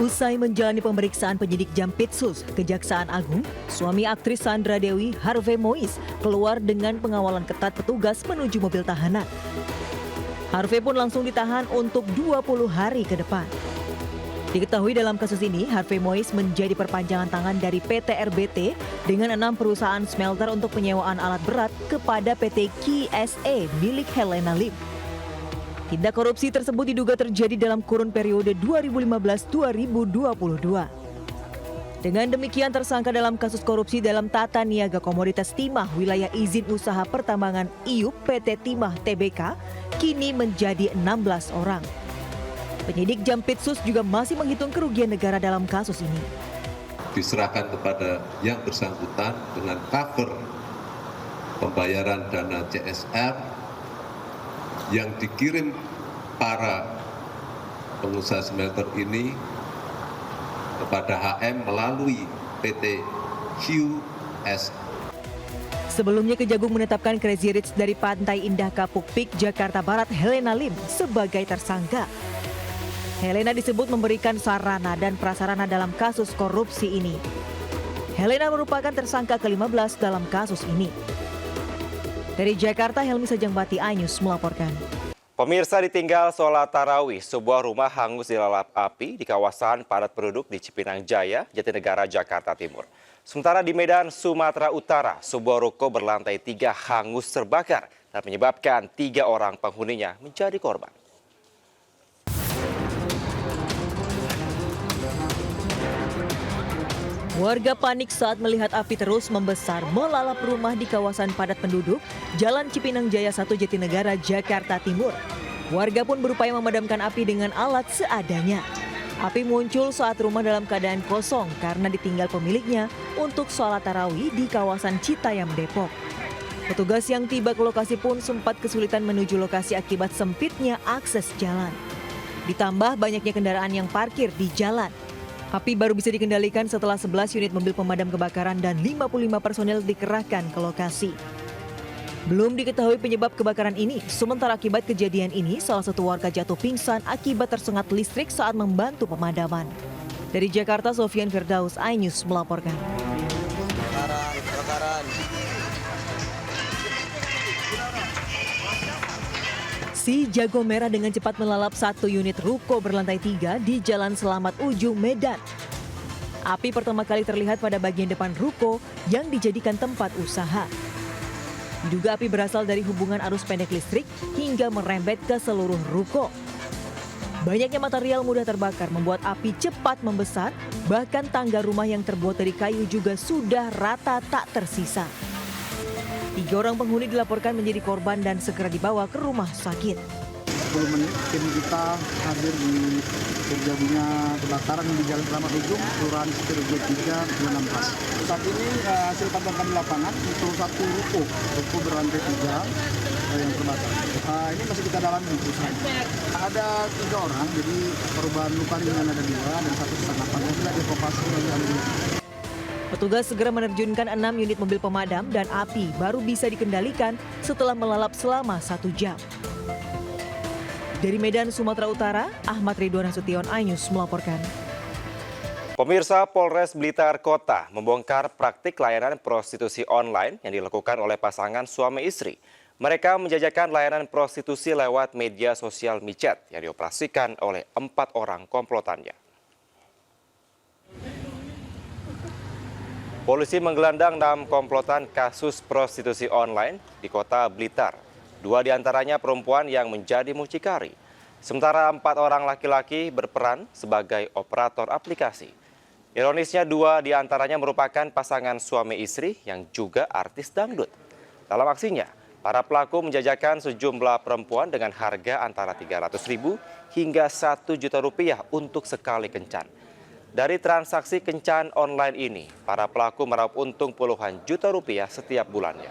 Usai menjalani pemeriksaan penyidik Jampitsus Kejaksaan Agung, suami aktris Sandra Dewi, Harvey Mois, keluar dengan pengawalan ketat petugas menuju mobil tahanan. Harvey pun langsung ditahan untuk 20 hari ke depan. Diketahui dalam kasus ini, Harvey Mois menjadi perpanjangan tangan dari PT RBT dengan 6 perusahaan smelter untuk penyewaan alat berat kepada PT KSE milik Helena Lim. Tindak korupsi tersebut diduga terjadi dalam kurun periode 2015-2022. Dengan demikian, tersangka dalam kasus korupsi dalam tata niaga komoditas timah wilayah izin usaha pertambangan IUP PT Timah Tbk kini menjadi 16 orang. Penyidik Jampitsus juga masih menghitung kerugian negara dalam kasus ini. Diserahkan kepada yang bersangkutan dengan cover pembayaran dana CSR yang dikirim para pengusaha smelter ini kepada HM melalui PT QS. Sebelumnya Kejagung menetapkan Crazy Rich dari Pantai Indah Kapuk Pik, Jakarta Barat, Helena Lim sebagai tersangka. Helena disebut memberikan sarana dan prasarana dalam kasus korupsi ini. Helena merupakan tersangka ke-15 dalam kasus ini. Dari Jakarta, Helmi Sajangbati, iNews melaporkan. Pemirsa, ditinggal sholat tarawih, sebuah rumah hangus dilalap api di kawasan padat penduduk di Cipinang Jaya, Jatinegara, Jakarta Timur. Sementara di Medan, Sumatera Utara, sebuah ruko berlantai 3 hangus terbakar dan menyebabkan 3 orang penghuninya menjadi korban. Warga panik saat melihat api terus membesar melalap rumah di kawasan padat penduduk, Jalan Cipinang Jaya 1 Jatinegara, Jakarta Timur. Warga pun berupaya memadamkan api dengan alat seadanya. Api muncul saat rumah dalam keadaan kosong karena ditinggal pemiliknya untuk sholat tarawih di kawasan Citayam, Depok. Petugas yang tiba ke lokasi pun sempat kesulitan menuju lokasi akibat sempitnya akses jalan. Ditambah banyaknya kendaraan yang parkir di jalan. Api baru bisa dikendalikan setelah 11 unit mobil pemadam kebakaran dan 55 personel dikerahkan ke lokasi. Belum diketahui penyebab kebakaran ini, sementara akibat kejadian ini salah satu warga jatuh pingsan akibat tersengat listrik saat membantu pemadaman. Dari Jakarta, Sofian Firdaus, iNews melaporkan. Si jago merah dengan cepat melalap 1 unit ruko berlantai 3 di Jalan Selamat Ujung, Medan. Api pertama kali terlihat pada bagian depan ruko yang dijadikan tempat usaha. Diduga api berasal dari hubungan arus pendek listrik hingga merembet ke seluruh ruko. Banyaknya material mudah terbakar membuat api cepat membesar, bahkan tangga rumah yang terbuat dari kayu juga sudah rata tak tersisa. 3 orang penghuni dilaporkan menjadi korban dan segera dibawa ke rumah sakit. 10 menit tim kita hadir di terjadinya kebakaran di Jalan Selamat Ujung, Kelurahan Setirejo 3, Gunung Pas. Saat ini hasil pantauan kami lapangan untuk 1 ruko berlantai 3 yang terbakar. Ini masih kita dalami usahanya. Ada 3 orang, jadi korban luka ringan ada 2 dan 1 terkena napas. Sudah dievakuasi oleh ahli. Petugas segera menerjunkan 6 unit mobil pemadam dan api baru bisa dikendalikan setelah melalap selama 1 jam. Dari Medan, Sumatera Utara, Ahmad Ridwan Nasution, iNews melaporkan. Pemirsa, Polres Blitar Kota membongkar praktik layanan prostitusi online yang dilakukan oleh pasangan suami istri. Mereka menjajakan layanan prostitusi lewat media sosial micet yang dioperasikan oleh 4 orang komplotannya. Polisi menggelandang 6 komplotan kasus prostitusi online di kota Blitar. 2 diantaranya perempuan yang menjadi mucikari. Sementara 4 orang laki-laki berperan sebagai operator aplikasi. Ironisnya 2 diantaranya merupakan pasangan suami istri yang juga artis dangdut. Dalam aksinya, para pelaku menjajakan sejumlah perempuan dengan harga antara Rp300.000 hingga Rp1 juta untuk sekali kencan. Dari transaksi kencan online ini, para pelaku meraup untung puluhan juta rupiah setiap bulannya.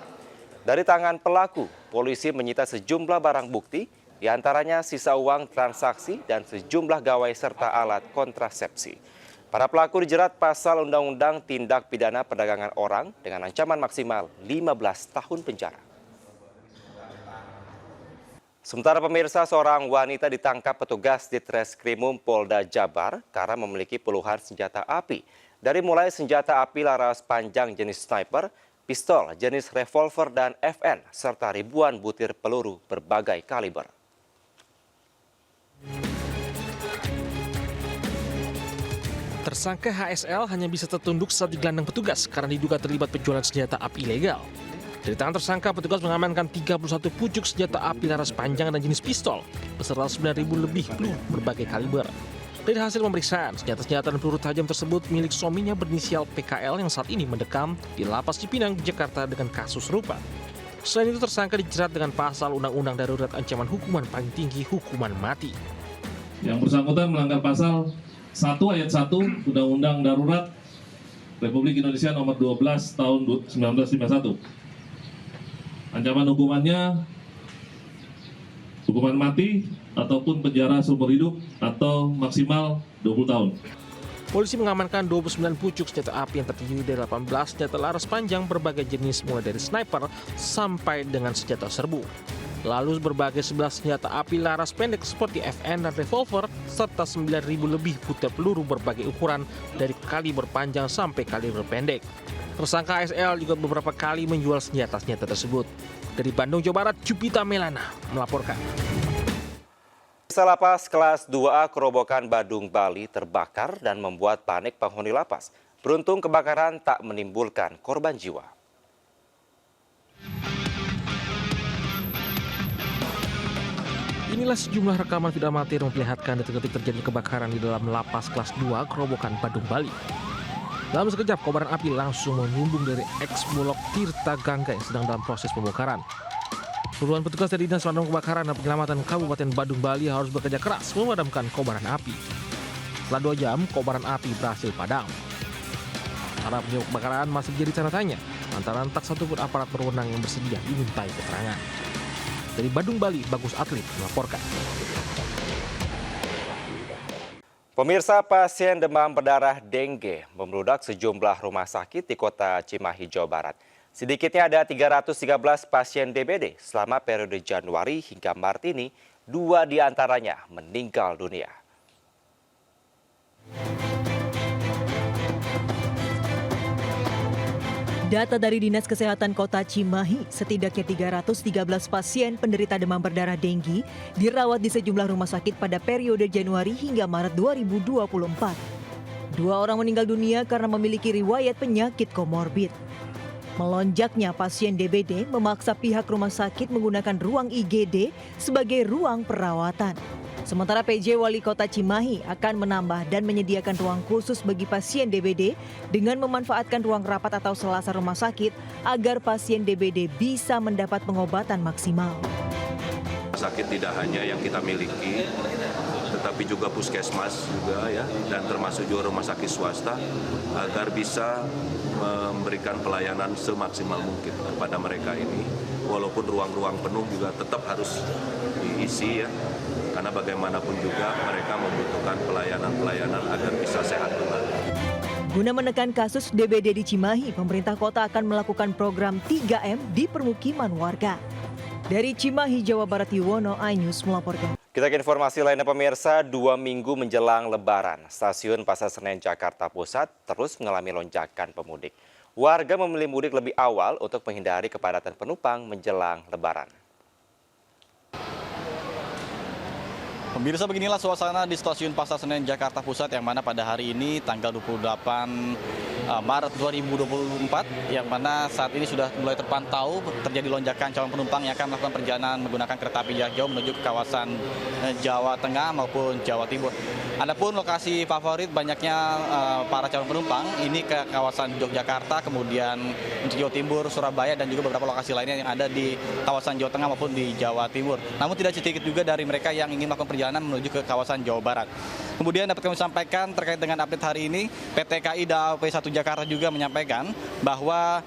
Dari tangan pelaku, polisi menyita sejumlah barang bukti, diantaranya sisa uang transaksi dan sejumlah gawai serta alat kontrasepsi. Para pelaku dijerat pasal Undang-Undang Tindak Pidana Perdagangan Orang dengan ancaman maksimal 15 tahun penjara. Sementara pemirsa, seorang wanita ditangkap petugas di Treskrimum Polda Jabar karena memiliki puluhan senjata api. Dari mulai senjata api laras panjang jenis sniper, pistol jenis revolver dan FN, serta ribuan butir peluru berbagai kaliber. Tersangka HSL hanya bisa tertunduk saat digelandang petugas karena diduga terlibat penjualan senjata api ilegal. Dari tangan tersangka, petugas mengamankan 31 pucuk senjata api laras panjang dan jenis pistol, beserta 9.000 lebih peluru berbagai kaliber. Dari hasil pemeriksaan, senjata-senjata dan peluru tajam tersebut milik suaminya berinisial PKL yang saat ini mendekam di Lapas Cipinang, Jakarta dengan kasus serupa. Selain itu, tersangka dijerat dengan pasal Undang-Undang Darurat ancaman hukuman paling tinggi, hukuman mati. Yang bersangkutan melanggar pasal 1 ayat 1 Undang-Undang Darurat Republik Indonesia nomor 12 tahun 1951. Ancaman hukumannya hukuman mati ataupun penjara seumur hidup atau maksimal 20 tahun. Polisi mengamankan 29 pucuk senjata api yang terdiri dari 18 senjata laras panjang berbagai jenis mulai dari sniper sampai dengan senjata serbu. Lalu berbagai 11 senjata api laras pendek seperti FN dan revolver, serta 9.000 lebih butir peluru berbagai ukuran dari kaliber panjang sampai kaliber pendek. Tersangka ASL juga beberapa kali menjual senjata-senjata tersebut. Dari Bandung, Jawa Barat, Jupita Melana melaporkan. Lapas kelas 2A Kerobokan Badung, Bali terbakar dan membuat panik penghuni lapas. Beruntung kebakaran tak menimbulkan korban jiwa. Inilah sejumlah rekaman video amatir memperlihatkan detik-detik terjadi kebakaran di dalam lapas kelas 2 Kerobokan Badung, Bali. Dalam sekejap, kobaran api langsung menyumbung dari eks-Bulog Tirta Gangga yang sedang dalam proses pembakaran. Puluhan petugas dari Dinas Pemadam Kebakaran dan Penyelamatan Kabupaten Badung, Bali harus bekerja keras memadamkan kobaran api. Setelah 2 jam, kobaran api berhasil padam. Para penyebab kebakaran masih jadi tanda tanya, lantaran tak satupun aparat berwenang yang bersedia dimintai keterangan. Dari Badung, Bali, Bagus Atlet melaporkan. Pemirsa, pasien demam berdarah dengue membludak sejumlah rumah sakit di kota Cimahi, Jawa Barat. Sedikitnya ada 313 pasien DBD selama periode Januari hingga Maret ini, 2 diantaranya meninggal dunia. Data dari Dinas Kesehatan Kota Cimahi, setidaknya 313 pasien penderita demam berdarah dengue dirawat di sejumlah rumah sakit pada periode Januari hingga Maret 2024. 2 orang meninggal dunia karena memiliki riwayat penyakit komorbid. Melonjaknya pasien DBD memaksa pihak rumah sakit menggunakan ruang IGD sebagai ruang perawatan. Sementara PJ Wali Kota Cimahi akan menambah dan menyediakan ruang khusus bagi pasien DBD dengan memanfaatkan ruang rapat atau selasar rumah sakit agar pasien DBD bisa mendapat pengobatan maksimal. Rumah sakit tidak hanya yang kita miliki, tetapi juga puskesmas juga ya, dan termasuk juga rumah sakit swasta agar bisa memberikan pelayanan semaksimal mungkin kepada mereka ini. Walaupun ruang-ruang penuh juga tetap harus diisi ya. Karena bagaimanapun juga mereka membutuhkan pelayanan-pelayanan agar bisa sehat kembali. Guna menekan kasus DBD di Cimahi, pemerintah kota akan melakukan program 3M di permukiman warga. Dari Cimahi, Jawa Barat, Yuwono, iNews melaporkan. Kita ke informasi lainnya pemirsa, 2 minggu menjelang Lebaran, stasiun Pasar Senen Jakarta Pusat terus mengalami lonjakan pemudik. Warga memilih mudik lebih awal untuk menghindari kepadatan penumpang menjelang Lebaran. Pemirsa, beginilah suasana di Stasiun Pasar Senen Jakarta Pusat yang mana pada hari ini tanggal 28 Maret 2024 yang mana saat ini sudah mulai terpantau terjadi lonjakan calon penumpang yang akan melakukan perjalanan menggunakan kereta api jarak jauh menuju ke kawasan Jawa Tengah maupun Jawa Timur. Adapun lokasi favorit banyaknya para calon penumpang ini ke kawasan Yogyakarta, kemudian untuk Jawa Timur, Surabaya dan juga beberapa lokasi lainnya yang ada di kawasan Jawa Tengah maupun di Jawa Timur. Namun tidak sedikit juga dari mereka yang ingin melakukan perjalanan menuju ke kawasan Jawa Barat. Kemudian dapat kami sampaikan terkait dengan update hari ini, PT KAI Daob 1 Jakarta juga menyampaikan bahwa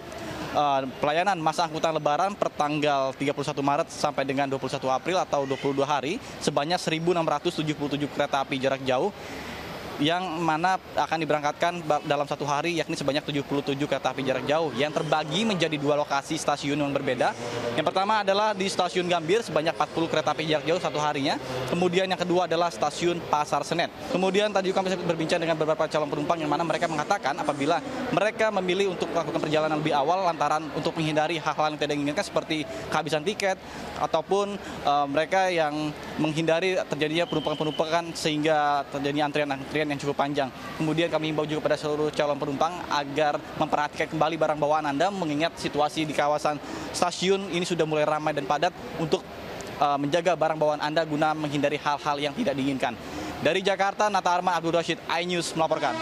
pelayanan masa angkutan Lebaran per tanggal 31 Maret sampai dengan 21 April atau 22 hari sebanyak 1.677 kereta api jarak jauh yang mana akan diberangkatkan dalam satu hari, yakni sebanyak 77 kereta api jarak jauh yang terbagi menjadi 2 lokasi stasiun yang berbeda. Yang pertama adalah di stasiun Gambir sebanyak 40 kereta api jarak jauh satu harinya. Kemudian yang kedua adalah stasiun Pasar Senen. Kemudian tadi kami berbincang dengan beberapa calon penumpang yang mana mereka mengatakan apabila mereka memilih untuk melakukan perjalanan lebih awal lantaran untuk menghindari hal-hal yang tidak diinginkan seperti kehabisan tiket ataupun mereka yang menghindari terjadinya penumpukan sehingga terjadinya antrian yang cukup panjang. Kemudian kami himbau juga pada seluruh calon penumpang agar memperhatikan kembali barang bawaan Anda mengingat situasi di kawasan stasiun ini sudah mulai ramai dan padat untuk menjaga barang bawaan Anda guna menghindari hal-hal yang tidak diinginkan. Dari Jakarta, Nata Arman, Abdul Rashid, iNews melaporkan.